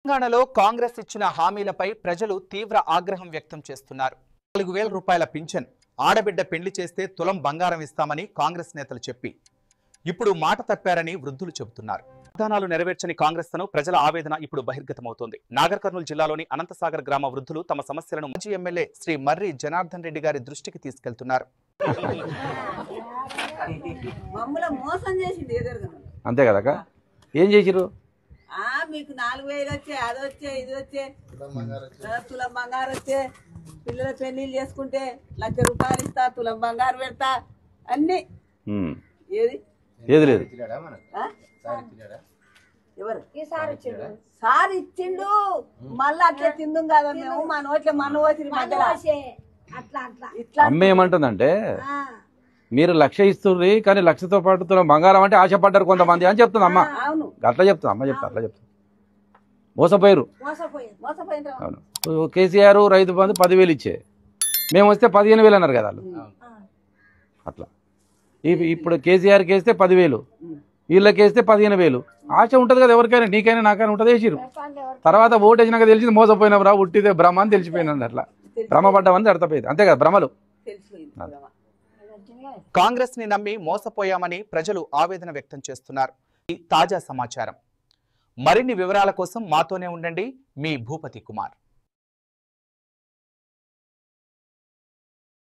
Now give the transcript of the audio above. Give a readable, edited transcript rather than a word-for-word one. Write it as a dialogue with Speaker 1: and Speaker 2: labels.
Speaker 1: తెలంగాణలో కాంగ్రెస్ ఇచ్చిన హామీలపై ప్రజలు తీవ్ర ఆగ్రహం వ్యక్తం చేస్తున్నారు. 4,000 రూపాయల పింఛన్, ఆడబిడ్డ పెళ్లి చేస్తే తులం బంగారం ఇస్తామని కాంగ్రెస్ నేతలు చెప్పి ఇప్పుడు మాట తప్పారని వృద్ధులు చెబుతున్నారు. వాగ్దానాలు నెరవేర్చని కాంగ్రెస్ను ప్రజల ఆవేదన ఇప్పుడు బహిర్గతమవుతోంది. నాగర్ కర్నూలు జిల్లాలోని అనంతసాగర్ గ్రామ వృద్ధులు తమ సమస్యలను మాజీ ఎమ్మెల్యే శ్రీ మర్రి జనార్దన్ రెడ్డి గారి దృష్టికి తీసుకెళ్తున్నారు.
Speaker 2: అంతే కదా, ఏం చేసిరు?
Speaker 3: మీకు 4,000 వచ్చే, అది వచ్చే, ఇది వచ్చే, తులం బంగారు వచ్చే, పిల్లల పెళ్లిళ్ళు చేసుకుంటే 1,00,000 రూపాయలు ఇస్తా, తులం బంగారు పెడతా, అన్ని. ఏది
Speaker 2: ఏది లేదు.
Speaker 3: ఎవరు సార్ ఇచ్చిండు, మళ్ళీ అట్లా తిందుం కదా మేము, మా నోట్లే మన వచ్చి
Speaker 2: అమ్మ ఏమంటుందంటే మీరు 1,00,000 ఇస్తుంది కానీ 1,00,000తో పాటు బంగారం అంటే ఆశపడ్డారు కొంతమంది అని చెప్తుంది అమ్మ. అట్లా చెప్తుంది అమ్మ, అట్లా చెప్తుంది. మోసపోయారు. అవును, కేసీఆర్ రైతు బంధు 10,000 ఇచ్చే, మేము వస్తే 15,000 అన్నారు కదా వాళ్ళు. అట్లా ఇప్పుడు కేసీఆర్కి వేస్తే 10,000, వీళ్ళకి వేస్తే 15,000. ఆశ ఉంటుంది కదా ఎవరికైనా, నీకైనా నాకైనా ఉంటుంది. వేసిరు, తర్వాత ఓటు వేసినాక తెలిసింది మోసపోయినావు రా, ఉట్టిదే భ్రమ అని తెలిసిపోయినది. అట్లా భ్రమపడ్డామని అర్థపోయింది, అంతే కదా భ్రమలు.
Speaker 1: కాంగ్రెస్ ని నమ్మి మోసపోయామని ప్రజలు ఆవేదన వ్యక్తం చేస్తున్నారు. తాజా సమాచారం. మరిన్ని వివరాల కోసం మాతోనే ఉండండి. మీ భూపతి కుమార్.